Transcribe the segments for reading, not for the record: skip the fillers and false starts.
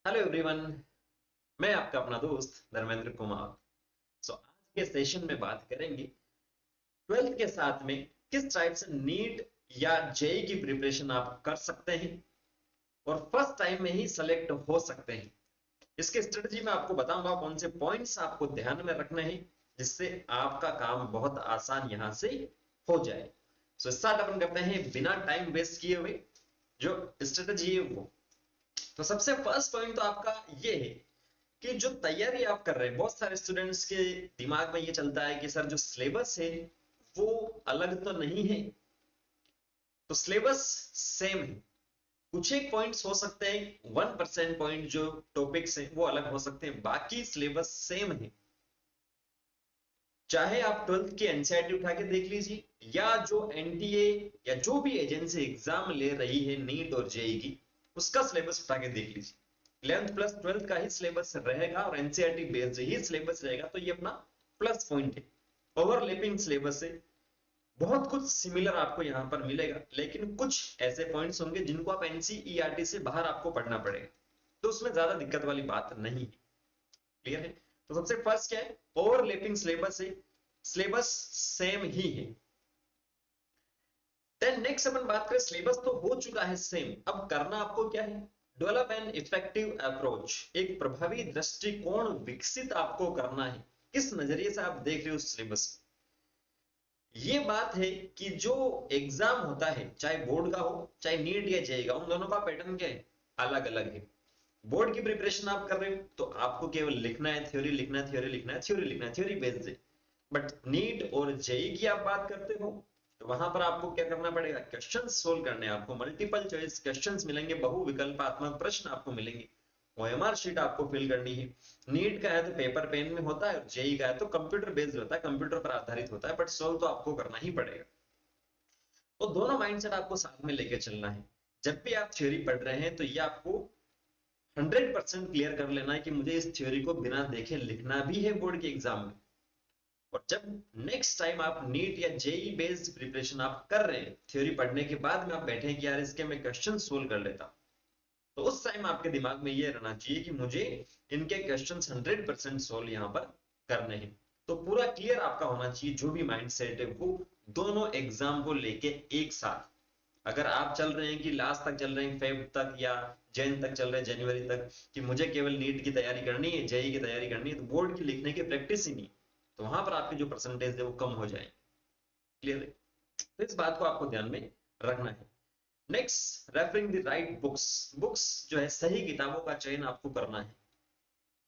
Hello everyone. मैं आपका अपना दोस्त धर्मेंद्र कुमार। आज के सेशन में बात करेंगे 12th के साथ में किस टाइप से नीट या जेई की प्रिपरेशन आप कर सकते हैं और फर्स्ट टाइम में ही सेलेक्ट हो सकते हैं। इसके स्ट्रेटजी में आपको बताऊंगा कौन से पॉइंट्स आपको ध्यान में रखने हैं जिससे आपका काम बहुत आसान यहां से हो जाए। स्टार्ट अपन करते हैं बिना टाइम वेस्ट किए हुए। जो स्ट्रेटजी है वो, तो सबसे फर्स्ट पॉइंट तो आपका ये है कि जो तैयारी आप कर रहे हैं, बहुत सारे स्टूडेंट्स के दिमाग में ये चलता है कि सर जो सिलेबस है वो अलग तो नहीं है। तो सिलेबस सेम है, कुछ एक पॉइंट्स हो सकते हैं, 1% पॉइंट जो टॉपिक्स हैं वो अलग हो सकते हैं, बाकी सिलेबस सेम है। चाहे आप 12th की एनसीईआरटी उठा के देख लीजिए या जो एनटीए या जो भी एजेंसी एग्जाम ले रही है नीट और जेई की, उसका सिलेबस उठा के देख लीजिए। 11th प्लस 12th का ही सिलेबस रहेगा और एनसीईआरटी बेस्ड ही सिलेबस रहेगा, तो ये अपना प्लस पॉइंट है। ओवरलैपिंग सिलेबस है, बहुत कुछ सिमिलर आपको यहां पर मिलेगा, लेकिन कुछ ऐसे पॉइंट्स होंगे जिनको आप एनसीईआरटी से बाहर आपको पढ़ना पड़ेगा, तो उसमें ज्यादा दिक्कत वाली बात नहीं है। क्लियर है? तो सबसे फर्स्ट क्या है, ओवरलैपिंग सिलेबस है, सिलेबस सेम ही है। देन नेक्स्ट अपन बात करें, सिलेबस तो हो चुका है सेम, अब करना आपको क्या है, डेवलप एन इफेक्टिव अप्रोच, एक प्रभावी दृष्टिकोण विकसित आपको करना है। किस नजरिए से आप देख रहे हो सिलेबस, ये बात है कि जो एग्जाम होता है, चाहे बोर्ड का हो चाहे नीट या जेई का, उन दोनों का पैटर्न क्या है, अलग अलग है। बोर्ड की प्रिपरेशन आप कर रहे हो तो आपको केवल लिखना है, थ्योरी लिखना है, थ्योरी लिखना है, थ्योरी लिखना है, थ्योरी बेस्ड है। बट नीट और जेई की आप बात करते हो तो वहां पर आपको क्या करना पड़ेगा, क्वेश्चन सोल्व करने हैं, आपको मल्टीपल चॉइस क्वेश्चंस मिलेंगे, बहुविकल्पात्मक प्रश्न आपको मिलेंगे, ओएमआर शीट आपको फिल करनी है। नीट का है तो पेपर पेन में होता है और जेई का है तो कंप्यूटर बेस्ड होता है, कंप्यूटर पर आधारित होता है, बट सोल्व तो आपको करना ही पड़ेगा। तो दोनों माइंडसेट आपको साथ में लेके चलना है। जब भी आप थ्योरी पढ़ रहे हैं तो ये आपको 100% क्लियर कर लेना है कि मुझे इस थ्योरी को बिना देखे लिखना भी है बोर्ड के एग्जाम में। और जब नेक्स्ट टाइम आप नीट या जेई बेस्ड प्रिपरेशन आप कर रहे हैं, थ्योरी पढ़ने के बाद में आप बैठे हैं कि यार इसके मैं क्वेश्चन सोल्व कर लेता हूं, तो उस टाइम आपके दिमाग में ये रहना चाहिए कि मुझे इनके क्वेश्चन 100% सोल्व यहां पर करने हैं। तो पूरा क्लियर आपका होना चाहिए, जो भी माइंड सेट है वो दोनों एग्जाम को लेके एक साथ। अगर आप चल रहे हैं कि लास्ट तक चल रहे हैं, फेब तक या जैन तक चल रहे हैं, जनवरी तक, कि मुझे केवल नीट की तैयारी करनी है, जेई की तैयारी करनी है, तो बोर्ड की लिखने की प्रैक्टिस ही नहीं, तो वहां पर आपके जो परसेंटेज है वो कम हो जाए। क्लियर है? तो इस बात को आपको ध्यान में रखना है। Next, referring the right books, books जो है सही किताबों का चयन आपको करना है।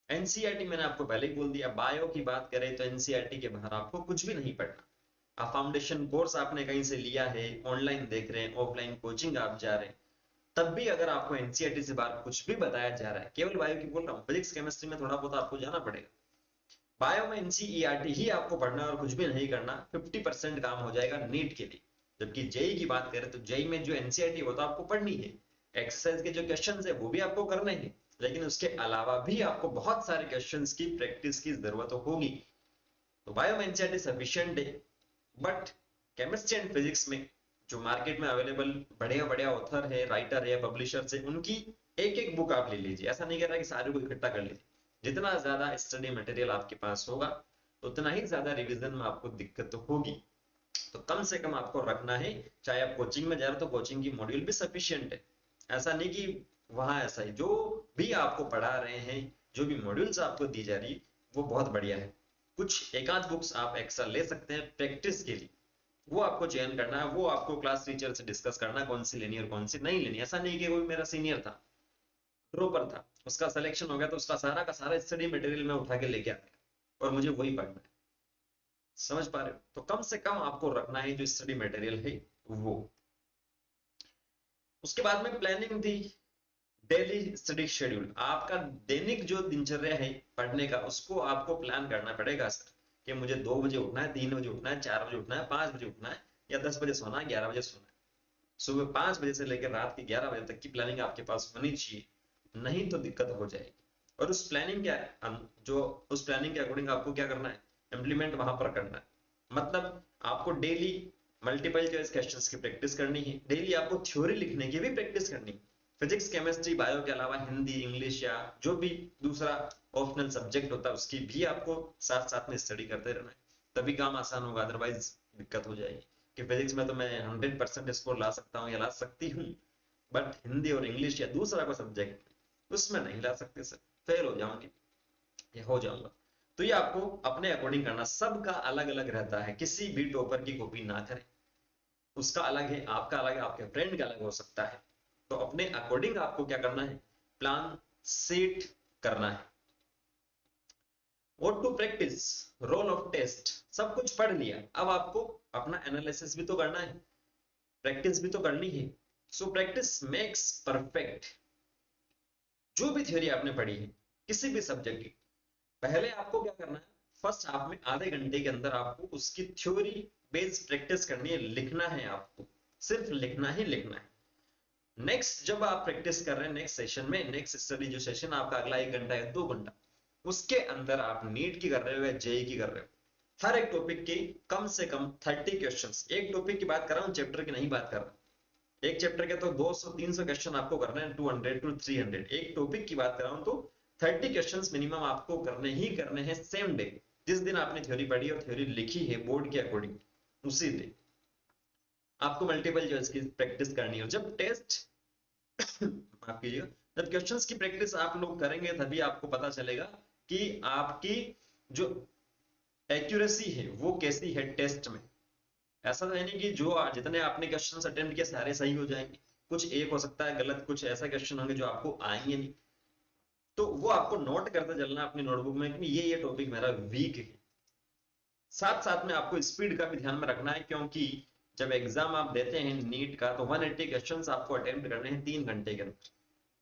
एनसीईआरटी मैंने आपको पहले ही बोल दिया, बायो की बात करें तो एनसीईआरटी के बाहर आपको कुछ भी नहीं पढ़ना। आप फाउंडेशन कोर्स आपने कहीं से लिया है, ऑनलाइन देख रहे हैं, ऑफलाइन कोचिंग आप जा रहे हैं, तब भी अगर आपको एनसीईआरटी से बाहर कुछ भी बताया जा रहा है, केवल बायो की बोल रहा हूँ, फिजिक्स केमिस्ट्री में थोड़ा बहुत आपको जाना पड़ेगा, बायो में एनसीईआरटी ही आपको पढ़ना और कुछ भी नहीं करना, 50% काम हो जाएगा नीट के लिए। जबकि जेई की बात करें तो जेई में जो एनसीईआरटी वो तो आपको पढ़नी है, एक्सरसाइज के जो क्वेश्चन है वो भी आपको करने हैं, लेकिन उसके अलावा भी आपको बहुत सारे क्वेश्चन की प्रैक्टिस की जरूरत होगी। तो बायो में एनसीईआरटी सफिशियंट है, बट केमिस्ट्री एंड फिजिक्स में जो मार्केट में अवेलेबल बढ़िया बढ़िया ऑथर है, राइटर है, पब्लिशर्स है, उनकी एक एक बुक आप ले लीजिए। ऐसा नहीं कर रहा कि सारे को इकट्ठा कर लीजिए, जितना ज्यादा स्टडी मटेरियल आपके पास होगा उतना ही ज्यादा रिवीजन में आपको दिक्कत होगी। तो कम से कम आपको रखना है, चाहे आप कोचिंग में जा रहे हो तो कोचिंग की मॉड्यूल भी सफिशियंट है। ऐसा नहीं कि वहां ऐसा ही, जो भी आपको पढ़ा रहे हैं, जो भी मॉड्यूल्स आपको दी जा रही वो बहुत बढ़िया है। कुछ एक आध बुक्स आप एक्स्ट्रा ले सकते हैं प्रैक्टिस के लिए, वो आपको चयन करना है, वो आपको क्लास टीचर से डिस्कस करना है कौन सी लेनी और कौन सी नहीं लेनी। ऐसा नहीं कि कोई मेरा सीनियर था, ड्रॉपर था, उसका सिलेक्शन हो गया तो उसका सारा का सारा स्टडी मटेरियल में उठा के लेके आ गया और मुझे वही पढ़ना है। समझ पा रहे हो? तो कम से कम आपको रखना है जो स्टडी मटेरियल है वो। उसके बाद में प्लानिंग थी, डेली स्टडी शेड्यूल, आपका दैनिक जो दिनचर्या है पढ़ने का, उसको आपको प्लान करना पड़ेगा सर, कि मुझे 2 बजे उठना है, 3 बजे उठना है, 4 बजे उठना है, 5 बजे उठना है, या 10 बजे सोना है, 11 बजे सोना है। सुबह 5 बजे से लेकर रात के 11 बजे तक की प्लानिंग आपके पास होनी चाहिए, नहीं तो दिक्कत हो जाएगी। और उस प्लानिंग क्या, जो उस प्लानिंग के अकॉर्डिंग आपको क्या करना है, इम्प्लीमेंट वहां पर करना है। मतलब आपको डेली मल्टीपल चॉइस क्वेश्चंस की प्रैक्टिस करनी है, डेली आपको थ्योरी लिखने की भी प्रैक्टिस करनी है। फिजिक्स केमिस्ट्री बायो के अलावा हिंदी इंग्लिश या जो भी दूसरा ऑप्शनल सब्जेक्ट होता है उसकी भी आपको साथ साथ में स्टडी करते रहना है, तभी काम आसान होगा, अदरवाइज दिक्कत हो जाएगी। कि फिजिक्स में तो मैं 100% स्कोर ला सकता हूँ या ला सकती हूँ, बट हिंदी और इंग्लिश या दूसरा कोई सब्जेक्ट उसमें नहीं ला सकते सर, फेल हो जाऊंगी या हो जाऊंगा। तो ये आपको अपने अकॉर्डिंग करना, सबका अलग अलग रहता है, किसी भी टॉपर की कॉपी ना करें, उसका अलग है, आपका अलग है, आपके फ्रेंड का अलग हो सकता है। तो अपने अकॉर्डिंग आपको क्या करना है, प्लान सेट करना है। What to practise, role of test, सब कुछ पढ़ लिया, अब आपको अपना एनालिसिस भी तो करना है, प्रैक्टिस भी तो करनी है। So practice makes perfect. जो भी थ्योरी आपने पढ़ी है किसी भी सब्जेक्ट की, पहले आपको क्या करना है, फर्स्ट हाफ में आधे घंटे के अंदर आपको उसकी थ्योरी बेस्ड प्रैक्टिस करनी है, लिखना है, आपको सिर्फ लिखना ही लिखना है। नेक्स्ट जब आप प्रैक्टिस कर रहे हैं नेक्स्ट सेशन में, नेक्स्ट स्टडी जो सेशन आपका अगला 1 घंटा या 2 घंटा, उसके अंदर आप नीट की कर रहे हो या जेई की कर रहे हो, हर एक टॉपिक की कम से कम 30 क्वेश्चंस, एक टॉपिक की बात कर रहा हूं, चैप्टर की नहीं बात कर रहा, एक चैप्टर के तो 200-300 क्वेश्चन आपको करने हैं, 200 to 300, एक टॉपिक की बात कर रहा हूं तो 30 क्वेश्चंस मिनिमम आपको करने ही करने हैं सेम डे, जिस दिन आपने थ्योरी पढ़ी और थ्योरी लिखी है बोर्ड के अकॉर्डिंग, उसी दिन आपको मल्टीपल चॉइस की प्रैक्टिस करनी है। जब टेस्ट माफ कीजिएगा, जब क्वेश्चंस की प्रैक्टिस आप लोग करेंगे तभी आपको पता चलेगा कि आपकी जो एक्यूरेसी है वो कैसी है टेस्ट में। ऐसा तो है नहीं कि जो जितने आपने क्वेश्चंस अटेम्प्ट किए सारे सही हो जाएंगे, कुछ एक हो सकता है गलत, कुछ ऐसा क्वेश्चन होंगे जो आपको आएंगे नहीं, तो वो आपको नोट करते चलना अपनी नोटबुक में कि ये टॉपिक मेरा वीक है। साथ साथ में आपको स्पीड का भी ध्यान में रखना है, क्योंकि जब एग्जाम आप देते हैं नीट का तो 180 क्वेश्चंस आपको अटेम्प्ट करने हैं 3 घंटे के अंदर,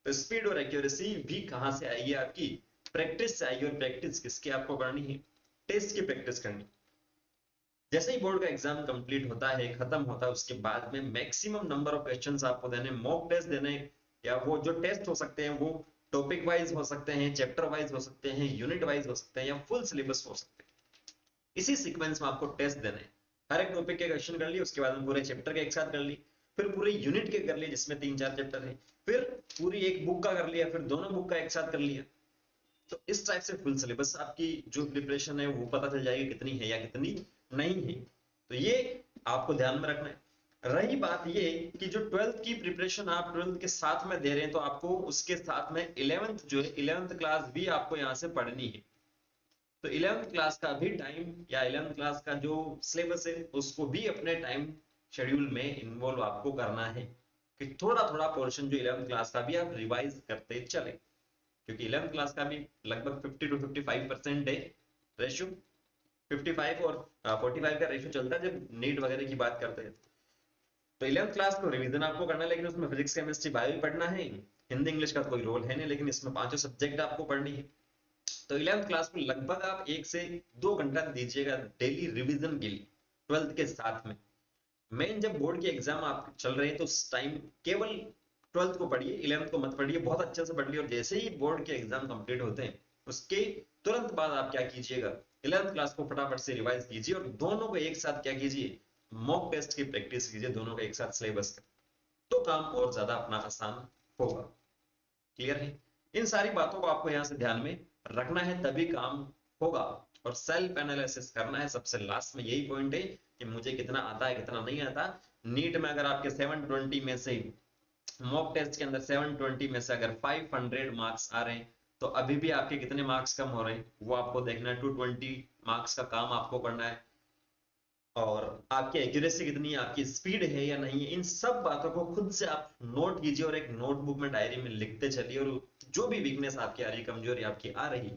तो स्पीड और एक्यूरेसी भी कहां से आएगी, आपकी प्रैक्टिस से आएगी, और प्रैक्टिस किसकी आपको करनी है, टेस्ट की प्रैक्टिस करनी। जैसे ही बोर्ड का एग्जाम कंप्लीट होता है, खत्म होता है, उसके बाद में मैक्सिमम नंबर ऑफ क्वेश्चंस आपको देने, मॉक टेस्ट देने, या वो जो टेस्ट हो सकते हैं वो टॉपिक वाइज हो सकते हैं, चैप्टर वाइज हो सकते हैं, यूनिट वाइज हो सकते हैं, या फुल सिलेबस हो सकते हैं, इसी सीक्वेंस में आपको टेस्ट देने हैं। हर एक टॉपिक के क्वेश्चन कर लिए, उसके बाद में पूरे चैप्टर के एक साथ कर लिए, फिर पूरे यूनिट के कर लिए जिसमें 3-4 चैप्टर है, फिर पूरी एक बुक का कर लिया, फिर दोनों बुक का एक साथ कर लिया। तो इस टाइप से फुल सिलेबस आपकी जो प्रिपरेशन है वो पता चल जाएगी कितनी है या कितनी नहीं है। तो ये आपको ध्यान में रखना है। रही बात ये कि जो 12th की प्रिपरेशन आप 12th के साथ में दे रहे हैं, तो आपको उसके साथ में 11th जो है 11th क्लास भी आपको यहाँ से पढ़नी है। तो 11th क्लास का भी टाइम या 11th क्लास का जो सिलेबस है उसको भी अपने टाइम शेड्यूल में इन्वॉल्व आपको करना है, कि थोड़ा थोड़ा पोर्शन जो 11th क्लास का भी आप रिवाइज करते चले, क्योंकि 11th क्लास का भी लगभग 50 to 55% है रेशियो, 55 और 45 का रेशियो चलता है जब नीट वगैरह की बात करते हैं। तो 11th क्लास को रिवीजन आपको करना है, लेकिन उसमें फिजिक्स केमिस्ट्री बायो भी पढ़ना है, हिंदी इंग्लिश का कोई रोल है नहीं, लेकिन इसमें पांचों सब्जेक्ट आपको पढ़नी है। तो 11th क्लास में लगभग आप 1 से 2 घंटा दीजिएगा डेली रिवीजन के लिए 12th के साथ में। मेन जब बोर्ड के एग्जाम आप चल रहे हैं तो उस टाइम केवल 12th को पढ़िए, 11th को मत पढ़िए, बहुत अच्छे से पढ़ लिया, और जैसे ही बोर्ड के एग्जाम कंप्लीट होते हैं उसके तुरंत बाद आप क्या कीजिएगा, 11th क्लास को फटाफट से रिवाइज कीजिए, और दोनों को एक साथ क्या कीजिए, मॉक टेस्ट की प्रैक्टिस कीजिए, दोनों का एक साथ सिलेबस का, तो काम और ज्यादा अपना आसान होगा। क्लियर है? इन सारी बातों को आपको यहाँ से ध्यान में रखना है, तभी काम होगा। और सेल्फ एनालिसिस करना है सबसे लास्ट में, यही पॉइंट है कि मुझे कितना आता है कितना नहीं आता। नीट में अगर आपके 720 में से, मॉक टेस्ट के अंदर 720 में से अगर 500 मार्क्स आ रहे हैं, तो अभी भी आपके कितने मार्क्स कम हो रहे हैं वो आपको देखना है। 220 मार्क्स का काम आपको करना है, और आपकी एक्यूरेसी कितनी है, आपकी स्पीड है या नहीं है, इन सब बातों को खुद से आप नोट कीजिए, और एक नोटबुक में डायरी में लिखते चलिए, और जो भी वीकनेस आपकी आ रही, कमजोरी आपकी आ रही,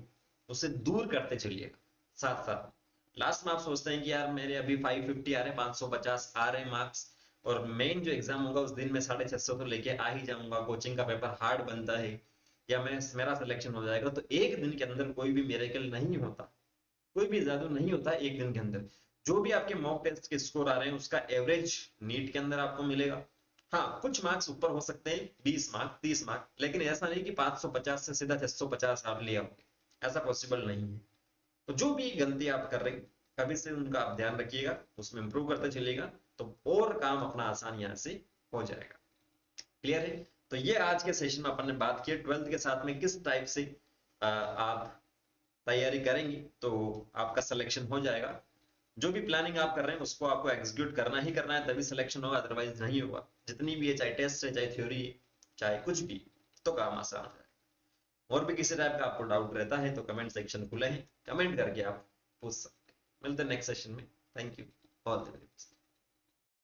उसे दूर करते चलिए। साथ साथ लास्ट में आप सोचते हैं कि यार मेरे अभी 550 आ रहे हैं, 550 आ रहे हैं मार्क्स, और मेन जो एग्जाम होगा उस दिन में 650 तो लेके आ ही जाऊंगा, कोचिंग का पेपर हार्ड बनता है, या मेरा सिलेक्शन हो जाएगा, तो एक दिन के अंदर कोई भी मिरेकल नहीं होता, कोई भी जादू नहीं होता एक दिन के अंदर। जो भी आपके मॉक टेस्ट के स्कोर आ रहे हैं उसका एवरेज नीट के अंदर आपको मिलेगा। हाँ, कुछ मार्क्स ऊपर हो सकते हैं, 20 मार्क 30 मार्क, लेकिन ऐसा नहीं कि 550 से सीधा 650 आप ले आओगे, ऐसा पॉसिबल नहीं है। तो जो भी गलती आप कर रहे हैं कभी से उनका आप ध्यान रखिएगा, उसमें इंप्रूव करते चलिएगा, तो और काम अपना आसान यहाँ से हो जाएगा। क्लियर है? तो ये आज के सेशन में अपन ने बात की 12th के साथ में किस टाइप से आप तैयारी करेंगे तो आपका सिलेक्शन हो जाएगा। जो भी प्लानिंग आप कर रहे हैं उसको आपको एग्जीक्यूट करना ही करना है, तभी सिलेक्शन होगा, अदरवाइज नहीं होगा। जितनी भी है, चाहे टेस्ट है, चाहे थ्योरी है, चाहे कुछ भी, तो काम आसान है। और भी किसी टाइप का आपको डाउट रहता है तो कमेंट सेक्शन खुले हैं, कमेंट करके आप पूछ सकते हैं। मिलते हैं नेक्स्ट सेशन में। Thank you, all the very best.